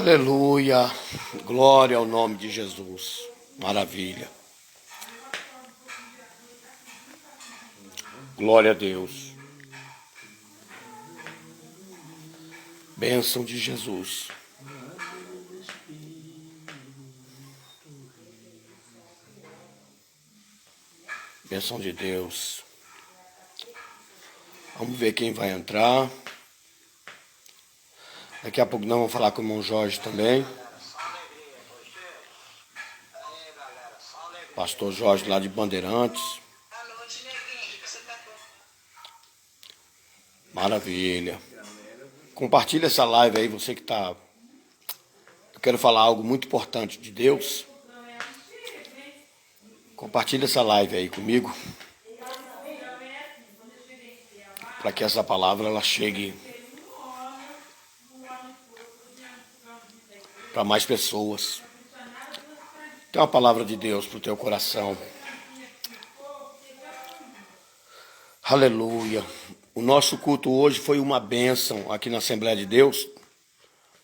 Aleluia, glória ao nome de Jesus, maravilha, glória a Deus, bênção de Jesus, bênção de Deus. Vamos ver quem vai entrar. Daqui a pouco nós vamos falar com o irmão Jorge também. Pastor Jorge lá de Bandeirantes. Maravilha. Compartilha essa live aí, você que está... Eu quero falar algo muito importante de Deus. Compartilha essa live aí comigo. Para que essa palavra ela chegue para mais pessoas. Tem uma palavra de Deus para o teu coração. Aleluia. O nosso culto hoje foi uma bênção aqui na Assembleia de Deus,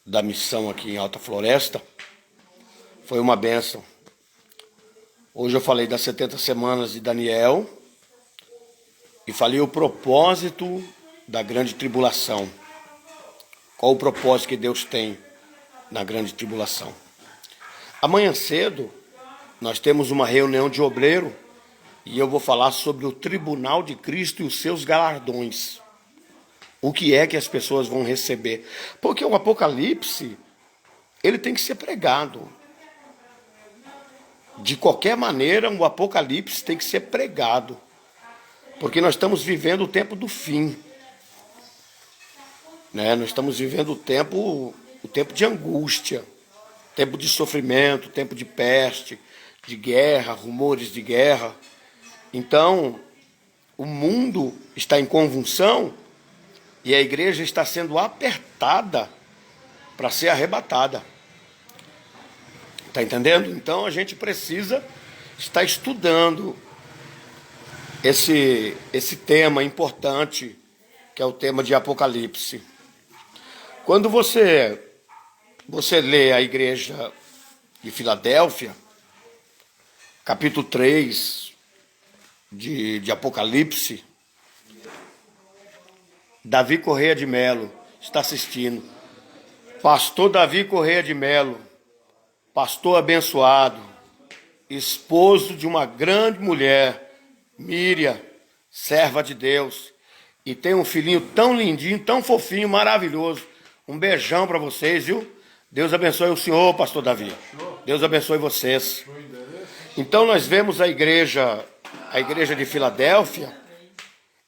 da missão aqui em Alta Floresta. Foi uma bênção. Hoje eu falei das 70 semanas de Daniel e falei o propósito da grande tribulação. Qual o propósito que Deus tem na grande tribulação? Amanhã cedo nós temos uma reunião de obreiro e eu vou falar sobre o tribunal de Cristo e os seus galardões. O que é que as pessoas vão receber? Porque o Apocalipse, ele tem que ser pregado. De qualquer maneira, o Apocalipse tem que ser pregado. Porque nós estamos vivendo o tempo do fim. Nós estamos vivendo o tempo de angústia, tempo de sofrimento, tempo de peste, de guerra, rumores de guerra. Então, o mundo está em convulsão e a igreja está sendo apertada para ser arrebatada. Está entendendo? Então, a gente precisa estar estudando esse tema importante, que é o tema de Apocalipse. Quando você lê a igreja de Filadélfia, capítulo 3 de Apocalipse, Davi Correia de Melo está assistindo. Pastor Davi Correia de Melo, pastor abençoado, esposo de uma grande mulher, Miriam, serva de Deus, e tem um filhinho tão lindinho, tão fofinho, maravilhoso. Um beijão para vocês, viu? Deus abençoe o senhor, pastor Davi. Deus abençoe vocês. Então nós vemos a igreja de Filadélfia.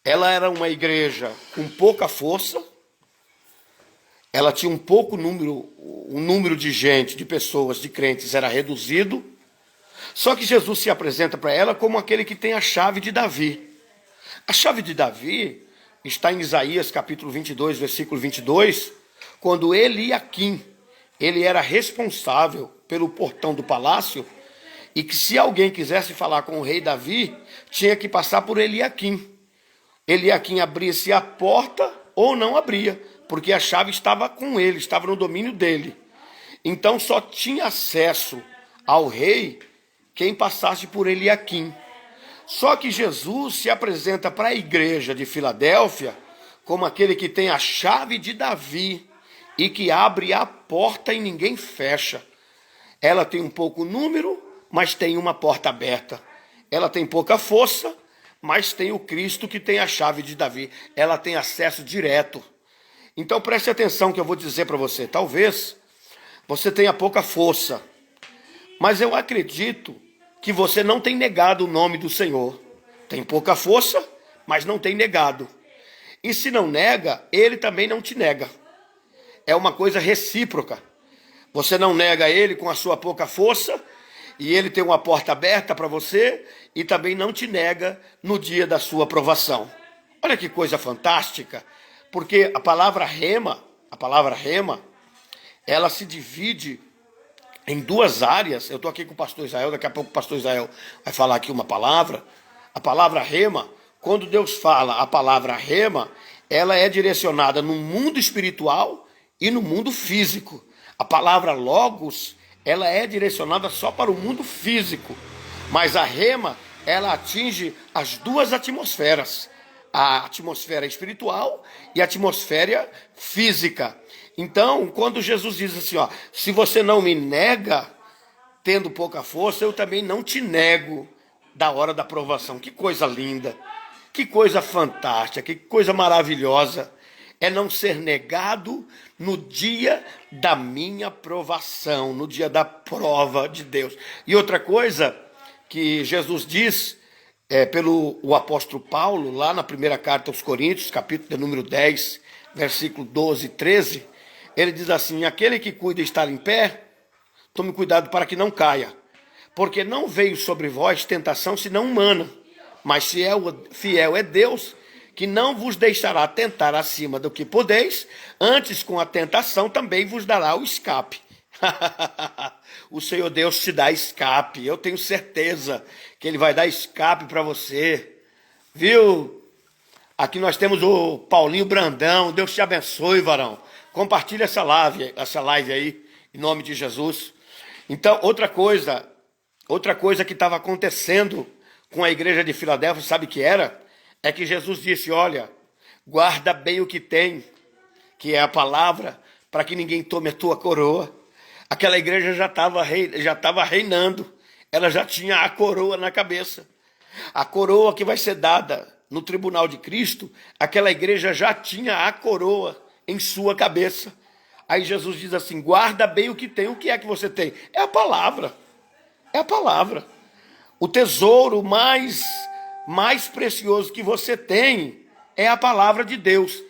Ela era uma igreja com pouca força. Ela tinha o número de gente, de pessoas, de crentes era reduzido. Só que Jesus se apresenta para ela como aquele que tem a chave de Davi. A chave de Davi está em Isaías capítulo 22, versículo 22, quando Eliaquim, ele era responsável pelo portão do palácio, e que se alguém quisesse falar com o rei Davi, tinha que passar por Eliaquim. Eliaquim abria-se a porta ou não abria, porque a chave estava com ele, estava no domínio dele. Então só tinha acesso ao rei quem passasse por Eliaquim. Só que Jesus se apresenta para a igreja de Filadélfia como aquele que tem a chave de Davi e que abre a porta e ninguém fecha. Ela tem um pouco número, mas tem uma porta aberta. Ela tem pouca força, mas tem o Cristo que tem a chave de Davi. Ela tem acesso direto. Então preste atenção que eu vou dizer para você. Talvez você tenha pouca força, mas eu acredito que você não tem negado o nome do Senhor. Tem pouca força, mas não tem negado. E se não nega, ele também não te nega. É uma coisa recíproca. Você não nega ele com a sua pouca força, e ele tem uma porta aberta para você, e também não te nega no dia da sua provação. Olha que coisa fantástica, porque a palavra rema, ela se divide em duas áreas. Eu estou aqui com o pastor Israel, daqui a pouco o pastor Israel vai falar aqui uma palavra. A palavra rema, quando Deus fala a palavra rema, ela é direcionada no mundo espiritual e no mundo físico. A palavra logos, ela é direcionada só para o mundo físico, mas a rema, ela atinge as duas atmosferas, a atmosfera espiritual e a atmosfera física. Então, quando Jesus diz assim, ó, se você não me nega, tendo pouca força, eu também não te nego da hora da provação. Que coisa linda, que coisa fantástica, que coisa maravilhosa é não ser negado no dia da minha provação, no dia da prova de Deus. E outra coisa que Jesus diz pelo o apóstolo Paulo, lá na primeira carta aos Coríntios, capítulo de número 10, versículo 12 e 13, ele diz assim, aquele que cuida estar em pé, tome cuidado para que não caia, porque não veio sobre vós tentação senão humana, mas fiel é Deus, que não vos deixará tentar acima do que podeis, antes com a tentação também vos dará o escape. O Senhor Deus te dá escape, eu tenho certeza que Ele vai dar escape para você, viu? Aqui nós temos o Paulinho Brandão, Deus te abençoe, varão. Compartilha essa live aí, em nome de Jesus. Então, outra coisa que estava acontecendo com a igreja de Filadélfia, sabe o que era? É que Jesus disse, olha, guarda bem o que tem, que é a palavra, para que ninguém tome a tua coroa. Aquela igreja já estava reinando, ela já tinha a coroa na cabeça. A coroa que vai ser dada no tribunal de Cristo, aquela igreja já tinha a coroa em sua cabeça. Aí Jesus diz assim, guarda bem o que tem. O que é que você tem? É a palavra. É a palavra. O tesouro mais precioso que você tem é a palavra de Deus.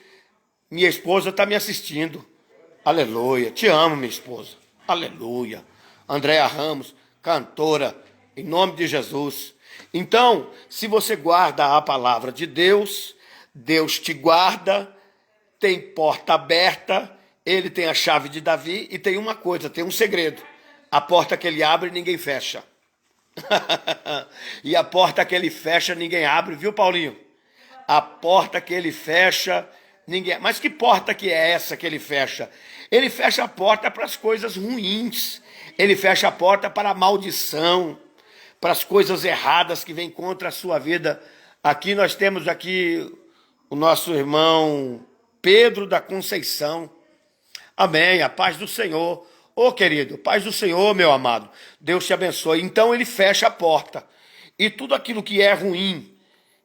Minha esposa está me assistindo. Aleluia. Te amo, minha esposa. Aleluia. Andréa Ramos, cantora, em nome de Jesus. Então, se você guarda a palavra de Deus, Deus te guarda, tem porta aberta, Ele tem a chave de Davi e tem uma coisa, tem um segredo. A porta que Ele abre, ninguém fecha. E a porta que Ele fecha, ninguém abre, viu, Paulinho? A porta que Ele fecha, ninguém... Mas que porta que é essa que Ele fecha? Ele fecha a porta para as coisas ruins. Ele fecha a porta para a maldição, para as coisas erradas que vêm contra a sua vida. Aqui nós temos o nosso irmão Pedro da Conceição. Amém, a paz do Senhor. Ô querido, paz do Senhor, meu amado. Deus te abençoe. Então ele fecha a porta. E tudo aquilo que é ruim,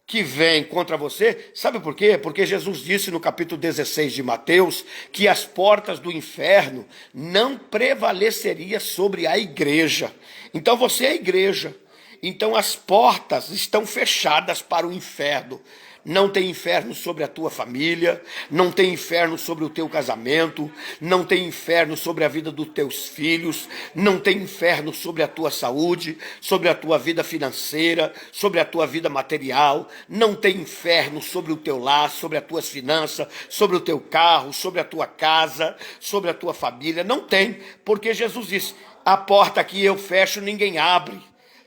que vem contra você, sabe por quê? Porque Jesus disse no capítulo 16 de Mateus que as portas do inferno não prevaleceriam sobre a igreja. Então você é a igreja. Então as portas estão fechadas para o inferno. Não tem inferno sobre a tua família, não tem inferno sobre o teu casamento, não tem inferno sobre a vida dos teus filhos, não tem inferno sobre a tua saúde, sobre a tua vida financeira, sobre a tua vida material, não tem inferno sobre o teu lar, sobre as tuas finanças, sobre o teu carro, sobre a tua casa, sobre a tua família, não tem, porque Jesus disse, a porta que eu fecho ninguém abre.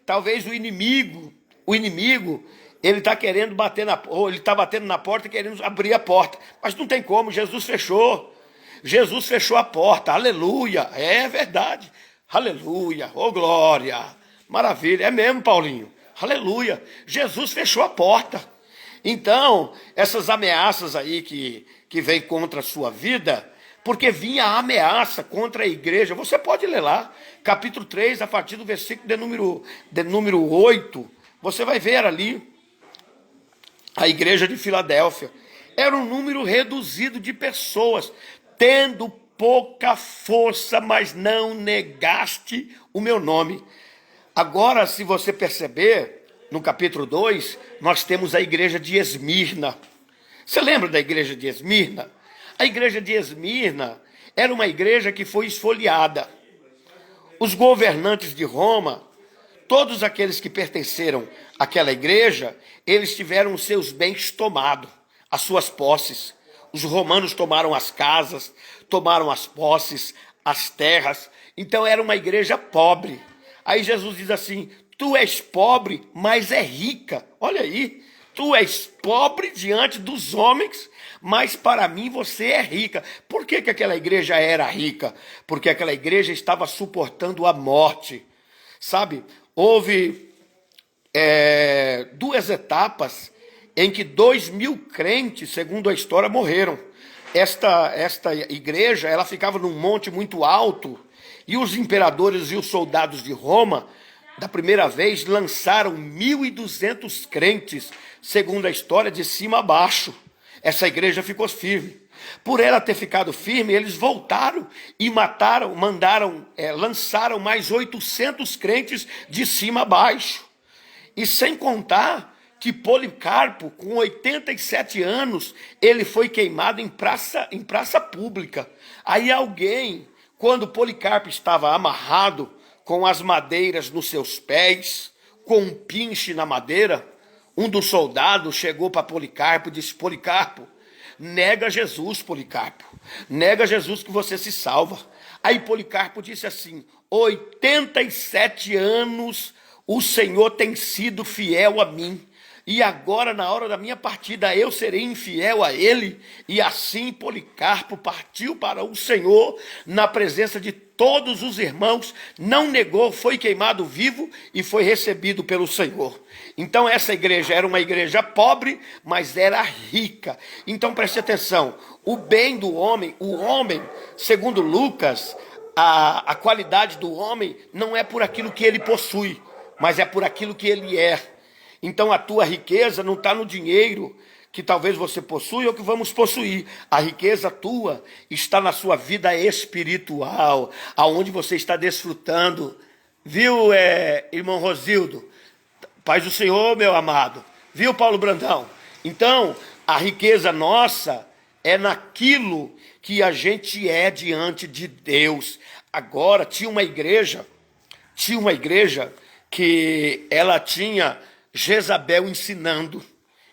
Talvez o inimigo, ele está querendo ele está batendo na porta e querendo abrir a porta. Mas não tem como, Jesus fechou. Jesus fechou a porta, aleluia, é verdade. Aleluia, oh glória, maravilha, é mesmo, Paulinho. Aleluia, Jesus fechou a porta. Então, essas ameaças aí que vêm contra a sua vida, porque vinha a ameaça contra a igreja, você pode ler lá, capítulo 3, a partir do versículo de número 8, você vai ver ali, a igreja de Filadélfia era um número reduzido de pessoas, tendo pouca força, mas não negaste o meu nome. Agora, se você perceber, no capítulo 2, nós temos a igreja de Esmirna. Você lembra da igreja de Esmirna? A igreja de Esmirna era uma igreja que foi esfoliada. Os governantes de Roma, todos aqueles que pertenceram àquela igreja, eles tiveram os seus bens tomados, as suas posses. Os romanos tomaram as casas, tomaram as posses, as terras. Então era uma igreja pobre. Aí Jesus diz assim, tu és pobre, mas é rica. Olha aí, tu és pobre diante dos homens, mas para mim você é rica. Por que que aquela igreja era rica? Porque aquela igreja estava suportando a morte. Sabe, houve duas etapas em que 2.000 crentes, segundo a história, morreram. Esta igreja, ela ficava num monte muito alto, e os imperadores e os soldados de Roma, da primeira vez, lançaram 1.200 crentes, segundo a história, de cima a baixo. Essa igreja ficou firme. Por ela ter ficado firme, eles voltaram e lançaram mais 800 crentes de cima a baixo. E sem contar que Policarpo, com 87 anos, ele foi queimado em praça pública. Aí alguém, quando Policarpo estava amarrado, com as madeiras nos seus pés, com um pinche na madeira, um dos soldados chegou para Policarpo e disse: Policarpo, nega Jesus, Policarpo. Nega Jesus que você se salva. Aí Policarpo disse assim: 87 anos o Senhor tem sido fiel a mim. E agora, na hora da minha partida, eu serei infiel a ele. E assim Policarpo partiu para o Senhor, na presença de todos os irmãos, não negou, foi queimado vivo e foi recebido pelo Senhor. Então essa igreja era uma igreja pobre, mas era rica. Então preste atenção, o bem do homem, o homem, segundo Lucas, a qualidade do homem não é por aquilo que ele possui, mas é por aquilo que ele é. Então a tua riqueza não está no dinheiro que talvez você possui ou que vamos possuir. A riqueza tua está na sua vida espiritual, aonde você está desfrutando. Viu, irmão Rosildo? Paz do Senhor, meu amado. Viu, Paulo Brandão? Então, a riqueza nossa é naquilo que a gente é diante de Deus. Agora, tinha uma igreja que ela tinha Jezabel ensinando.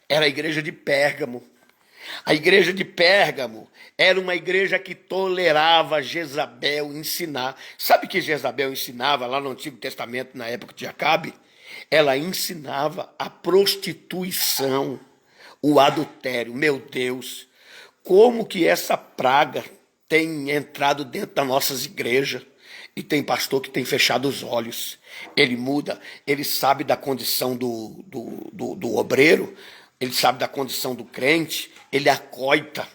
Era a igreja de Pérgamo. A igreja de Pérgamo era uma igreja que tolerava Jezabel ensinar. Sabe o que Jezabel ensinava lá no Antigo Testamento, na época de Acabe? Ela ensinava a prostituição, o adultério. Meu Deus, como que essa praga tem entrado dentro das nossas igrejas? E tem pastor que tem fechado os olhos. Ele muda, ele sabe da condição do obreiro, ele sabe da condição do crente, ele acoita.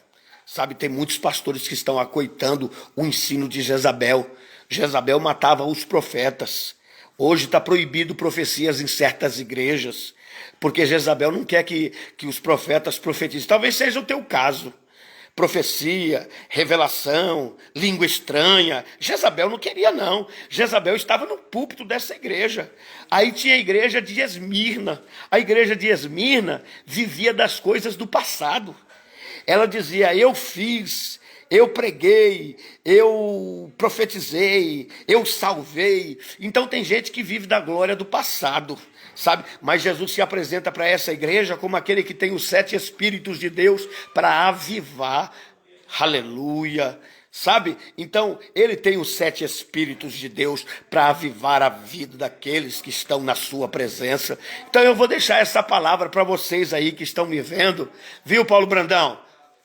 Sabe, tem muitos pastores que estão acoitando o ensino de Jezabel. Jezabel matava os profetas. Hoje está proibido profecias em certas igrejas, porque Jezabel não quer que os profetas profetizem. Talvez seja o teu caso. Profecia, revelação, língua estranha. Jezabel não queria, não. Jezabel estava no púlpito dessa igreja. Aí tinha a igreja de Esmirna. A igreja de Esmirna vivia das coisas do passado. Ela dizia: eu fiz, eu preguei, eu profetizei, eu salvei. Então tem gente que vive da glória do passado, sabe? Mas Jesus se apresenta para essa igreja como aquele que tem os 7 Espíritos de Deus para avivar. Aleluia! Sabe? Então, ele tem os 7 Espíritos de Deus para avivar a vida daqueles que estão na sua presença. Então eu vou deixar essa palavra para vocês aí que estão me vendo. Viu, Paulo Brandão?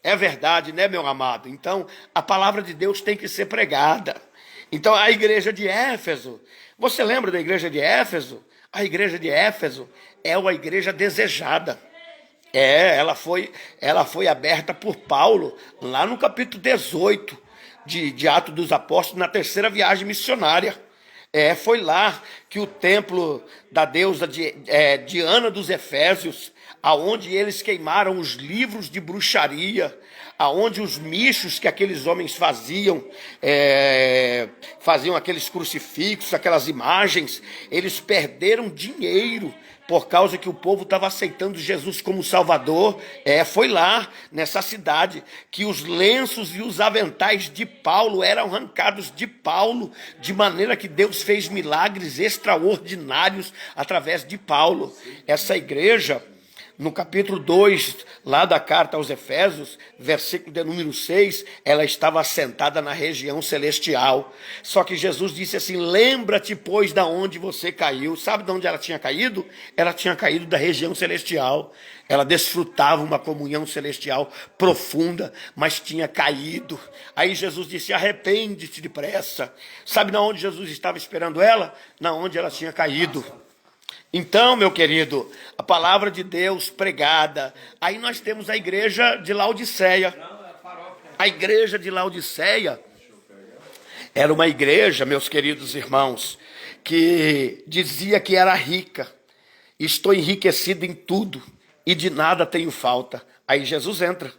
É verdade, né, meu amado? Então, a palavra de Deus tem que ser pregada. Então, a igreja de Éfeso, você lembra da igreja de Éfeso? A igreja de Éfeso é uma igreja desejada. Ela foi aberta por Paulo, lá no capítulo 18 de Atos dos Apóstolos, na 3ª viagem missionária. Foi lá que o templo da deusa Diana dos Efésios, aonde eles queimaram os livros de bruxaria, aonde os michos que aqueles homens faziam aqueles crucifixos, aquelas imagens, eles perderam dinheiro por causa que o povo estava aceitando Jesus como Salvador. Foi lá, nessa cidade, que os lenços e os aventais de Paulo eram arrancados de Paulo, de maneira que Deus fez milagres extraordinários através de Paulo. Essa igreja No capítulo 2, lá da carta aos Efésios, versículo de número 6, ela estava assentada na região celestial. Só que Jesus disse assim: lembra-te, pois, da onde você caiu. Sabe de onde ela tinha caído? Ela tinha caído da região celestial. Ela desfrutava uma comunhão celestial profunda, mas tinha caído. Aí Jesus disse: arrepende-te depressa. Sabe na onde Jesus estava esperando ela? Na onde ela tinha caído. Então, meu querido, a palavra de Deus pregada. Aí nós temos a igreja de Laodiceia. A igreja de Laodiceia era uma igreja, meus queridos irmãos, que dizia que era rica. Estou enriquecido em tudo e de nada tenho falta. Aí Jesus entra.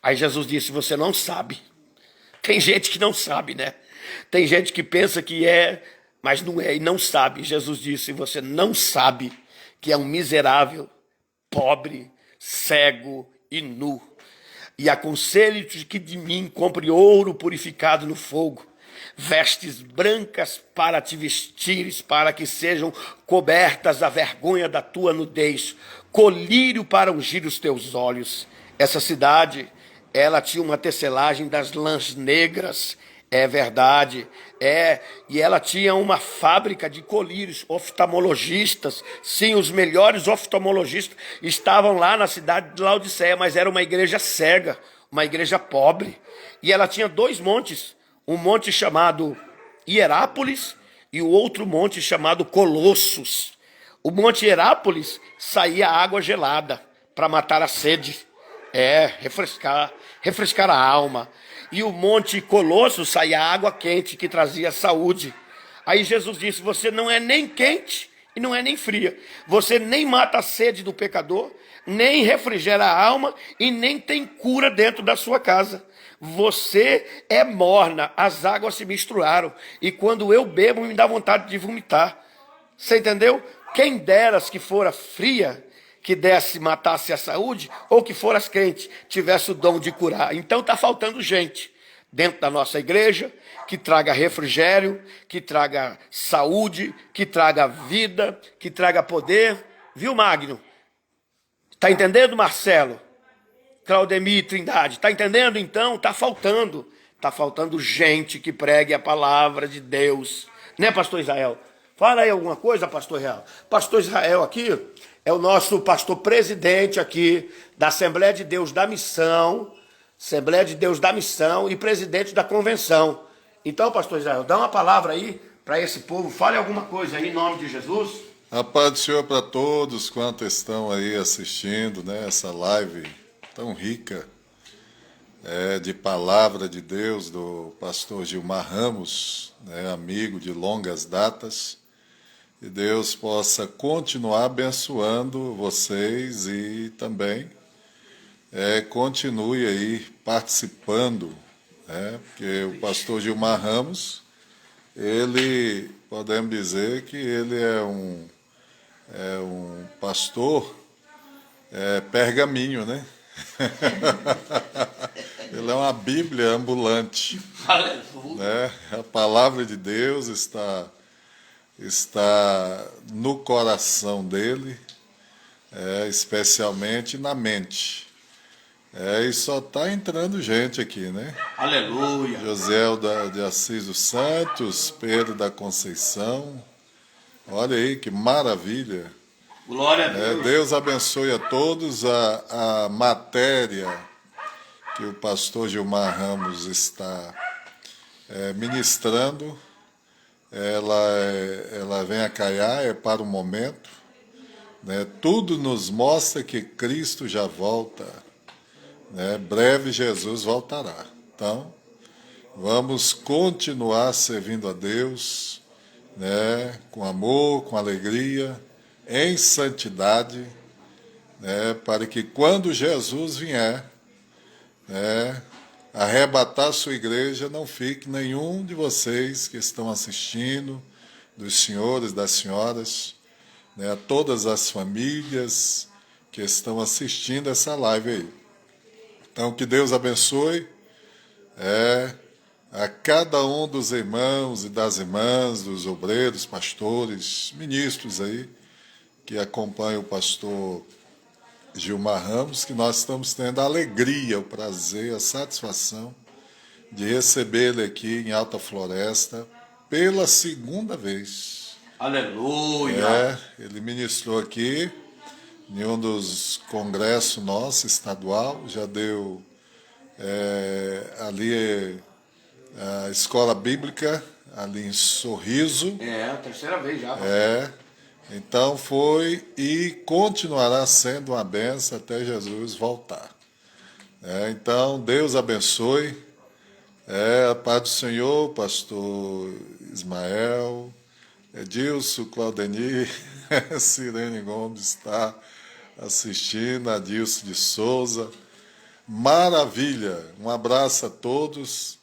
Aí Jesus disse: você não sabe. Tem gente que não sabe, né? Tem gente que pensa que é, mas não é e não sabe. Jesus disse: você não sabe que é um miserável, pobre, cego e nu. E aconselho-te que de mim compre ouro purificado no fogo, vestes brancas para te vestires, para que sejam cobertas da vergonha da tua nudez, colírio para ungir os teus olhos. Essa cidade, ela tinha uma tecelagem das lãs negras, é verdade, e ela tinha uma fábrica de colírios, oftalmologistas, sim, os melhores oftalmologistas estavam lá na cidade de Laodiceia, mas era uma igreja cega, uma igreja pobre, e ela tinha 2 montes, um monte chamado Hierápolis e o outro monte chamado Colossos. O monte Hierápolis saía água gelada para matar a sede, refrescar a alma. E o monte Colosso saía água quente, que trazia saúde. Aí Jesus disse: você não é nem quente e não é nem fria. Você nem mata a sede do pecador, nem refrigera a alma e nem tem cura dentro da sua casa. Você é morna, as águas se misturaram. E quando eu bebo, me dá vontade de vomitar. Você entendeu? Quem deras que fora fria, que desse, matasse a saúde, ou que foras crente, tivesse o dom de curar. Então está faltando gente dentro da nossa igreja, que traga refrigério, que traga saúde, que traga vida, que traga poder. Viu, Magno? Está entendendo, Marcelo? Claudemir, Trindade, está entendendo? Então, está faltando gente que pregue a palavra de Deus. Né, pastor Israel? Fala aí alguma coisa, pastor Israel. Pastor Israel aqui é o nosso pastor presidente aqui da Assembleia de Deus da Missão, e presidente da convenção. Então, pastor Israel, dá uma palavra aí para esse povo, fale alguma coisa aí em nome de Jesus. A paz do Senhor para todos quantos estão aí assistindo, né, essa live tão rica de palavra de Deus do pastor Gilmar Ramos, né, amigo de longas datas. Que Deus possa continuar abençoando vocês e também continue aí participando, né, porque o pastor Gilmar Ramos, ele, podemos dizer que ele é um pastor pergaminho, né? Ele é uma Bíblia ambulante. Né? A palavra de Deus está no coração dele, especialmente na mente. E só está entrando gente aqui, né? Aleluia. José de Assis dos Santos, Pedro da Conceição. Olha aí que maravilha. Glória a Deus. Deus abençoe a todos. A matéria que o pastor Gilmar Ramos está ministrando, ela vem a calhar, é para o momento, né? Tudo nos mostra que Cristo já volta, né? Breve Jesus voltará. Então, vamos continuar servindo a Deus, né? Com amor, com alegria, em santidade, né? Para que quando Jesus vier, né, arrebatar sua igreja, não fique nenhum de vocês que estão assistindo, dos senhores, das senhoras, né, a todas as famílias que estão assistindo essa live aí. Então, que Deus abençoe a cada um dos irmãos e das irmãs, dos obreiros, pastores, ministros aí, que acompanham o pastor Gilmar Ramos, que nós estamos tendo a alegria, o prazer, a satisfação de recebê-lo aqui em Alta Floresta pela segunda vez. Aleluia! Ele ministrou aqui em um dos congressos nossos, estadual, já deu ali a escola bíblica, ali em Sorriso. A terceira vez já. Então foi e continuará sendo uma benção até Jesus voltar. Então Deus abençoe. A paz do Senhor, pastor Ismael, Edilson, Claudeni, Sirene Gomes está assistindo, Adilson de Souza. Maravilha! Um abraço a todos.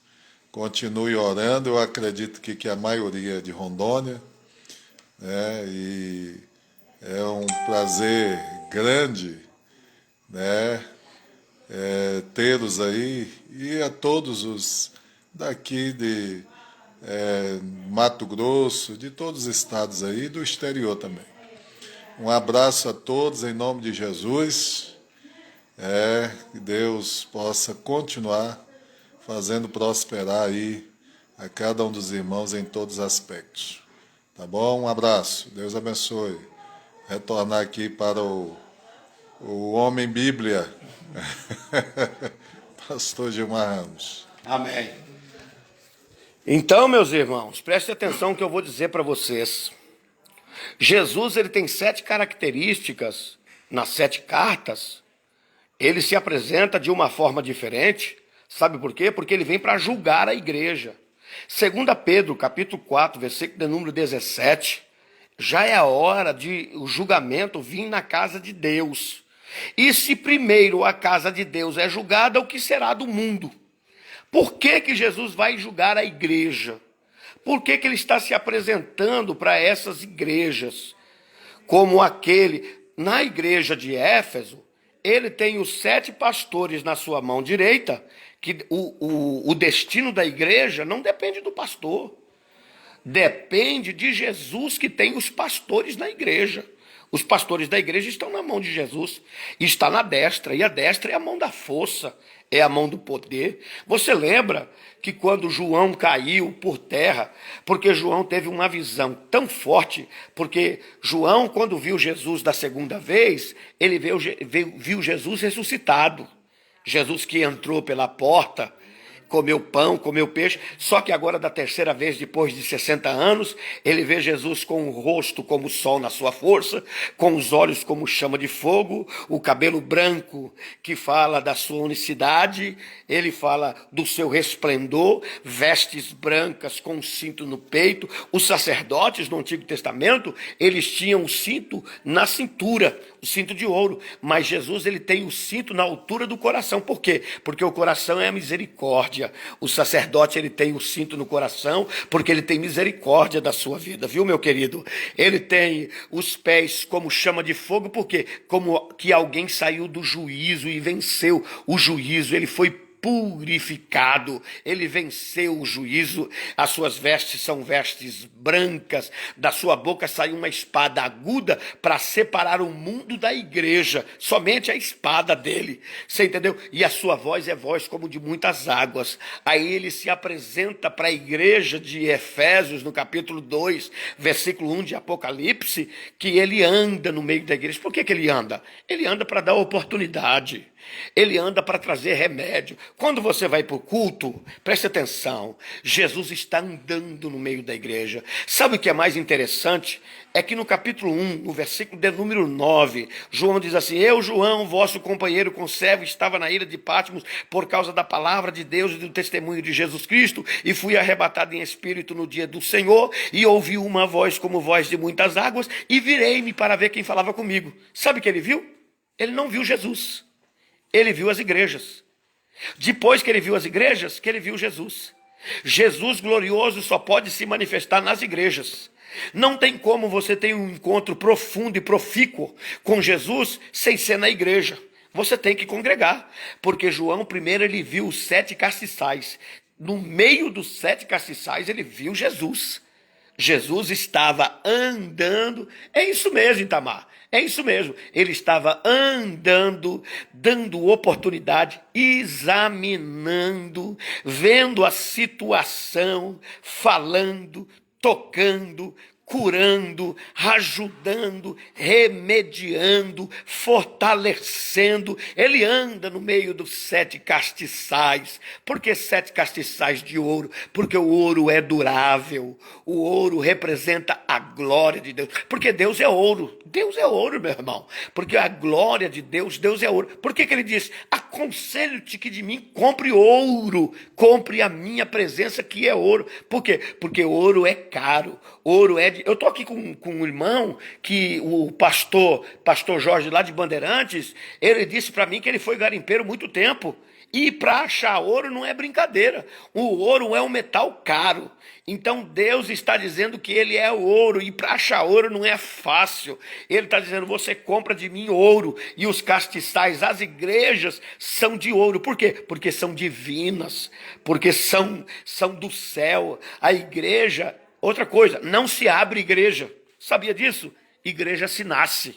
Continue orando. Eu acredito que a maioria é de Rondônia. E é um prazer grande, tê-los aí, e a todos os daqui de Mato Grosso, de todos os estados aí, e do exterior também. Um abraço a todos em nome de Jesus. Que Deus possa continuar fazendo prosperar aí a cada um dos irmãos em todos os aspectos. Tá bom? Um abraço. Deus abençoe. Retornar aqui para o Homem Bíblia, pastor Gilmar Ramos. Amém. Então, meus irmãos, prestem atenção no que eu vou dizer para vocês. Jesus, ele tem 7 características nas 7 cartas. Ele se apresenta de uma forma diferente. Sabe por quê? Porque ele vem para julgar a igreja. 2 Pedro, capítulo 4, versículo de número 17, já é a hora de o julgamento vir na casa de Deus. E se primeiro a casa de Deus é julgada, o que será do mundo? Por que Jesus vai julgar a igreja? Por que ele está se apresentando para essas igrejas? Como na igreja de Éfeso, ele tem os 7 pastores na sua mão direita, que o destino da igreja não depende do pastor. Depende de Jesus, que tem os pastores na igreja. Os pastores da igreja estão na mão de Jesus. Está na destra, e a destra é a mão da força, é a mão do poder. Você lembra que quando João caiu por terra, porque João teve uma visão tão forte, porque João, quando viu Jesus da segunda vez, ele viu Jesus ressuscitado. Jesus que entrou pela porta, comeu pão, comeu peixe, só que agora da terceira vez, depois de 60 anos, ele vê Jesus com o rosto como o sol na sua força, com os olhos como chama de fogo, o cabelo branco que fala da sua unicidade, ele fala do seu resplendor, vestes brancas com um cinto no peito. Os sacerdotes no Antigo Testamento, eles tinham o cinto na cintura, o cinto de ouro, mas Jesus, ele tem o cinto na altura do coração. Por quê? Porque o coração é a misericórdia. O sacerdote, ele tem o cinto no coração porque ele tem misericórdia da sua vida, viu, meu querido? Ele tem os pés como chama de fogo, porque como que alguém saiu do juízo e venceu o juízo, ele foi purificado, ele venceu o juízo. As suas vestes são vestes brancas, da sua boca sai uma espada aguda para separar o mundo da igreja, somente a espada dele, você entendeu? E a sua voz é voz como de muitas águas. Aí ele se apresenta para a igreja de Efésios, no capítulo 2, versículo 1 de Apocalipse, que ele anda no meio da igreja. Por que ele anda? Ele anda para dar oportunidade. Ele anda para trazer remédio. Quando você vai para o culto, preste atenção, Jesus está andando no meio da igreja. Sabe o que é mais interessante? É que no capítulo 1, no versículo de número 9, João diz assim: eu, João, vosso companheiro conservo, estava na ilha de Patmos por causa da palavra de Deus e do testemunho de Jesus Cristo, e fui arrebatado em espírito no dia do Senhor, e ouvi uma voz como voz de muitas águas, e virei-me para ver quem falava comigo. Sabe o que ele viu? Ele não viu Jesus. Ele viu as igrejas. Depois que ele viu as igrejas, que ele viu Jesus. Jesus glorioso só pode se manifestar nas igrejas. Não tem como você ter um encontro profundo e profícuo com Jesus sem ser na igreja. Você tem que congregar, porque João primeiro ele viu os 7 castiçais. No meio dos 7 castiçais ele viu Jesus. Jesus estava andando. É isso mesmo, Itamar. É isso mesmo. Ele estava andando, dando oportunidade, examinando, vendo a situação, falando, tocando, curando, ajudando, remediando, fortalecendo. Ele anda no meio dos 7 castiçais. Por que 7 castiçais de ouro? Porque o ouro é durável. O ouro representa a glória de Deus. Porque Deus é ouro. Deus é ouro, meu irmão. Porque a glória de Deus, Deus é ouro. Por que ele diz? Aconselho-te que de mim compre ouro. Compre a minha presença que é ouro. Por quê? Porque ouro é caro. Ouro é de... Eu estou aqui com um irmão que o pastor Jorge lá de Bandeirantes, ele disse para mim que ele foi garimpeiro muito tempo. E para achar ouro não é brincadeira. O ouro é um metal caro. Então Deus está dizendo que ele é ouro. E para achar ouro não é fácil. Ele está dizendo, você compra de mim ouro. E os castiçais, as igrejas, são de ouro. Por quê? Porque são divinas. Porque são do céu. A igreja, outra coisa, não se abre igreja. Sabia disso? Igreja se nasce.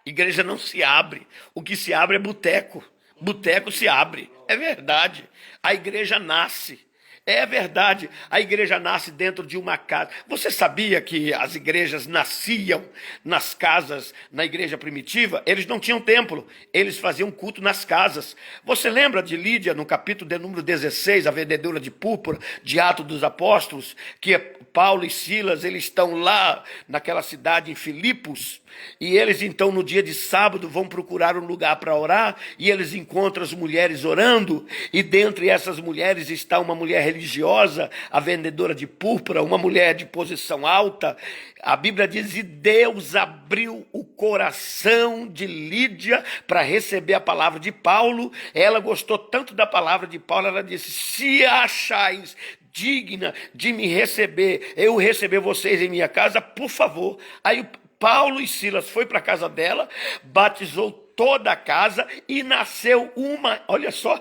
Igreja não se abre. O que se abre é boteco. Boteco se abre. É verdade. A igreja nasce. É verdade. A igreja nasce dentro de uma casa. Você sabia que as igrejas nasciam nas casas, na igreja primitiva? Eles não tinham templo. Eles faziam culto nas casas. Você lembra de Lídia, no capítulo de número 16, a vendedora de púrpura, de Atos dos Apóstolos, que Paulo e Silas, eles estão lá naquela cidade em Filipos, e eles então no dia de sábado vão procurar um lugar para orar, e eles encontram as mulheres orando, e dentre essas mulheres está uma mulher religiosa, a vendedora de púrpura, uma mulher de posição alta. A Bíblia diz, e Deus abriu o coração de Lídia para receber a palavra de Paulo. Ela gostou tanto da palavra de Paulo, ela disse, se achais digna de me receber, eu receber vocês em minha casa, por favor. Aí Paulo e Silas foi para a casa dela, batizou toda a casa e nasceu uma, olha só,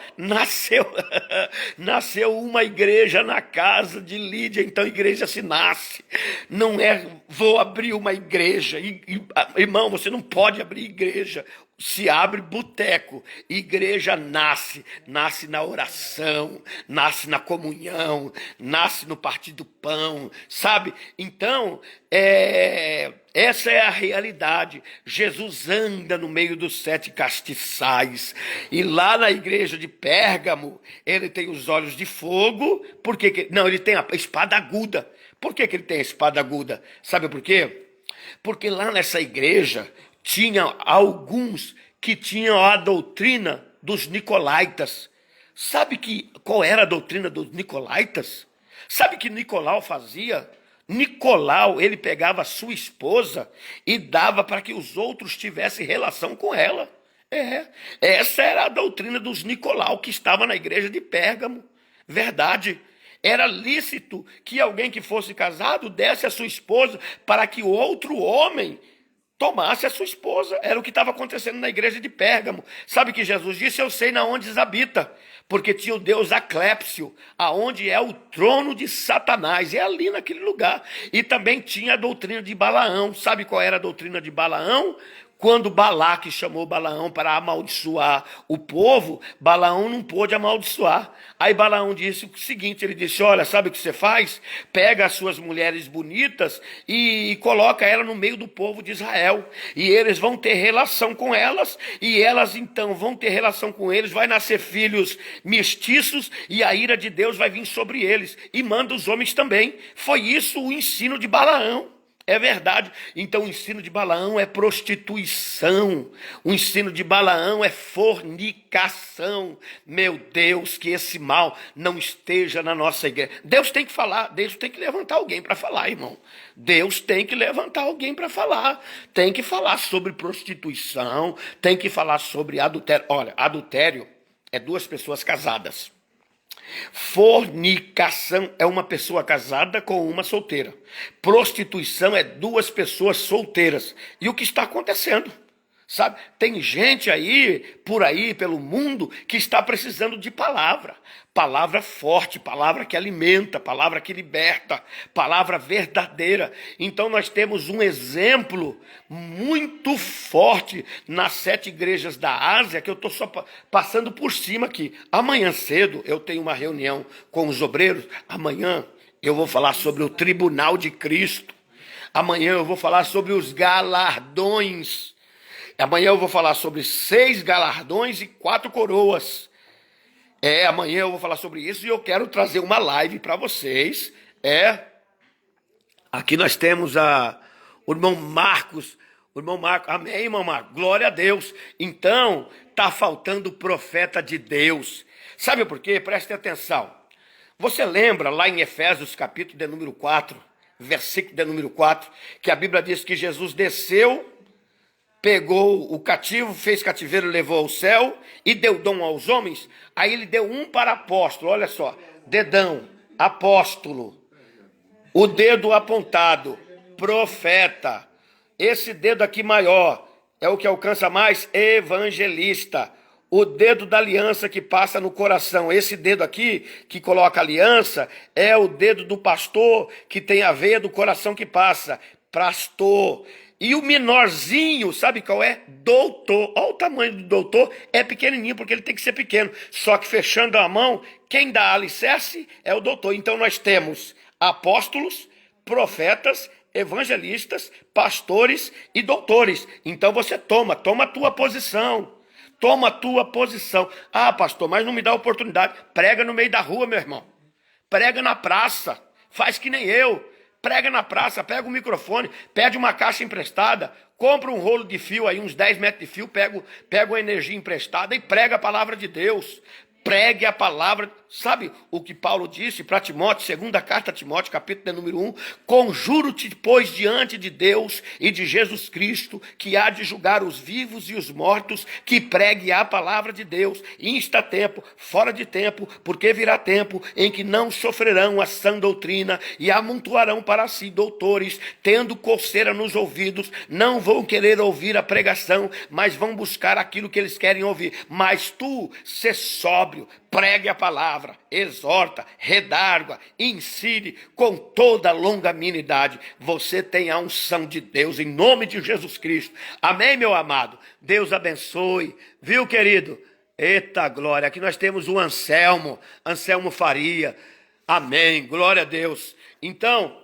nasceu uma igreja na casa de Lídia. Então igreja se nasce, não é vou abrir uma igreja, irmão, você não pode abrir igreja, se abre boteco. Igreja nasce na oração, nasce na comunhão, nasce no partir do pão, sabe? Então, essa é a realidade. Jesus anda no meio dos 7 castiçais, e lá na igreja de Pérgamo, ele tem os olhos de fogo. Por que não, ele tem a espada aguda. Por que ele tem a espada aguda? Sabe por quê? Porque lá nessa igreja tinha alguns que tinham a doutrina dos nicolaítas. Sabe qual era a doutrina dos nicolaítas? Sabe o que Nicolau fazia? Nicolau, ele pegava a sua esposa e dava para que os outros tivessem relação com ela. Essa era a doutrina dos Nicolau, que estava na igreja de Pérgamo. Verdade. Era lícito que alguém que fosse casado desse a sua esposa para que o outro homem tomasse a sua esposa. Era o que estava acontecendo na igreja de Pérgamo. Sabe que Jesus disse, eu sei na onde habita, porque tinha o deus Aclépsio, aonde é o trono de Satanás, é ali naquele lugar. E também tinha a doutrina de Balaão. Sabe qual era a doutrina de Balaão? Quando Balaque chamou Balaão para amaldiçoar o povo, Balaão não pôde amaldiçoar. Aí Balaão disse o seguinte, ele disse, olha, sabe o que você faz? Pega as suas mulheres bonitas e coloca ela no meio do povo de Israel. E eles vão ter relação com elas, e elas então vão ter relação com eles, vai nascer filhos mestiços, e a ira de Deus vai vir sobre eles. E manda os homens também. Foi isso o ensino de Balaão. É verdade. Então o ensino de Balaão é prostituição. O ensino de Balaão é fornicação. Meu Deus, que esse mal não esteja na nossa igreja. Deus tem que falar, Deus tem que levantar alguém para falar, irmão. Deus tem que levantar alguém para falar. Tem que falar sobre prostituição, tem que falar sobre adultério. Olha, adultério é 2 pessoas casadas. Fornicação é uma pessoa casada com uma solteira. Prostituição é 2 pessoas solteiras. E o que está acontecendo? Sabe, tem gente aí, por aí, pelo mundo, que está precisando de palavra. Palavra forte, palavra que alimenta, palavra que liberta, palavra verdadeira. Então nós temos um exemplo muito forte nas 7 igrejas da Ásia, que eu estou só passando por cima aqui. Amanhã cedo eu tenho uma reunião com os obreiros. Amanhã eu vou falar sobre o tribunal de Cristo. Amanhã eu vou falar sobre os galardões. Amanhã eu vou falar sobre 6 galardões e 4 coroas. Amanhã eu vou falar sobre isso e eu quero trazer uma live para vocês. Aqui nós temos o irmão Marcos. O irmão Marcos, amém, irmão Marcos? Glória a Deus. Então, tá faltando profeta de Deus. Sabe por quê? Preste atenção. Você lembra lá em Efésios capítulo de número 4, versículo de número 4, que a Bíblia diz que Jesus desceu, pegou o cativo, fez cativeiro, levou ao céu e deu dom aos homens. Aí ele deu um para apóstolo, olha só, dedão, apóstolo, o dedo apontado, profeta. Esse dedo aqui maior é o que alcança mais, evangelista. O dedo da aliança que passa no coração, esse dedo aqui que coloca aliança, é o dedo do pastor que tem a veia do coração que passa, pastor. E o menorzinho, sabe qual é? Doutor. Olha o tamanho do doutor, é pequenininho, porque ele tem que ser pequeno. Só que fechando a mão, quem dá alicerce é o doutor. Então nós temos apóstolos, profetas, evangelistas, pastores e doutores. Então você toma a tua posição. Toma a tua posição. Ah, pastor, mas não me dá oportunidade. Prega no meio da rua, meu irmão. Prega na praça. Faz que nem eu. Prega na praça, pega o microfone, pede uma caixa emprestada, compra um rolo de fio aí, uns 10 metros de fio, pega a energia emprestada e prega a palavra de Deus. Pregue a palavra, sabe o que Paulo disse para Timóteo, segunda carta a Timóteo, capítulo de número 1, conjuro-te, pois, diante de Deus e de Jesus Cristo, que há de julgar os vivos e os mortos, que pregue a palavra de Deus, insta tempo, fora de tempo, porque virá tempo em que não sofrerão a sã doutrina e amontoarão para si doutores, tendo coceira nos ouvidos, não vão querer ouvir a pregação, mas vão buscar aquilo que eles querem ouvir. Mas tu, sê sóbrio, pregue a palavra, exorta, redargua, ensine com toda longanimidade. Você tem a unção de Deus em nome de Jesus Cristo. Amém, meu amado? Deus abençoe. Viu, querido? Eita glória, aqui nós temos o Anselmo Faria. Amém, glória a Deus. Então,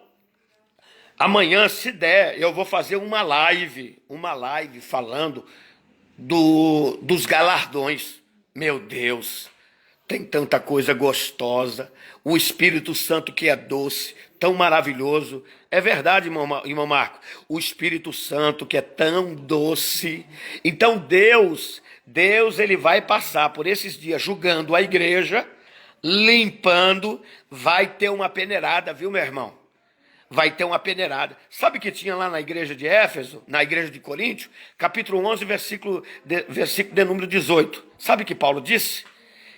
amanhã, se der, eu vou fazer uma live falando dos galardões. Meu Deus, tem tanta coisa gostosa, o Espírito Santo que é doce, tão maravilhoso. É verdade, irmão Marco, o Espírito Santo que é tão doce. Então Deus ele vai passar por esses dias julgando a igreja, limpando, vai ter uma peneirada, viu, meu irmão? Vai ter uma peneirada. Sabe o que tinha lá na igreja de Éfeso, na igreja de Coríntio? Capítulo 11, versículo de número 18. Sabe o que Paulo disse?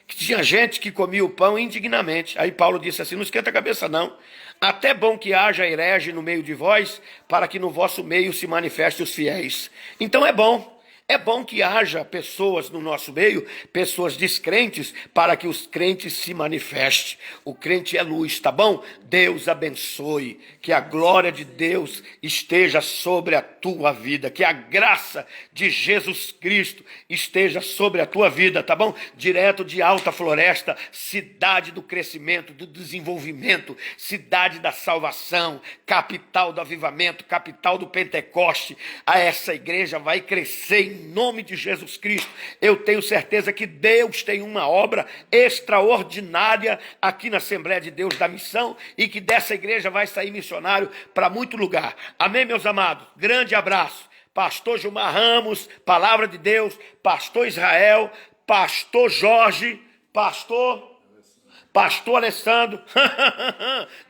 Que tinha gente que comia o pão indignamente. Aí Paulo disse assim, não esquenta a cabeça não. Até bom que haja herege no meio de vós, para que no vosso meio se manifeste os fiéis. Então é bom que haja pessoas no nosso meio, pessoas descrentes, para que os crentes se manifestem. O crente é luz, tá bom? Deus abençoe, que a glória de Deus esteja sobre a tua vida, que a graça de Jesus Cristo esteja sobre a tua vida, tá bom? Direto de Alta Floresta, cidade do crescimento, do desenvolvimento, cidade da salvação, capital do avivamento, capital do Pentecoste. Essa igreja vai crescer em nome de Jesus Cristo. Eu tenho certeza que Deus tem uma obra extraordinária aqui na Assembleia de Deus da Missão e que dessa igreja vai sair missionário para muito lugar. Amém, meus amados? Grande abraço. Pastor Gilmar Ramos, Palavra de Deus, Pastor Israel, Pastor Jorge, Pastor Alessandro,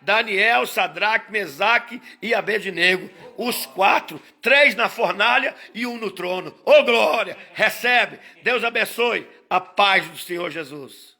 Daniel, Sadraque, Mesaque e Abednego. Os 4, 3 na fornalha e 1 no trono. Ô glória! Recebe! Deus abençoe. A paz do Senhor Jesus.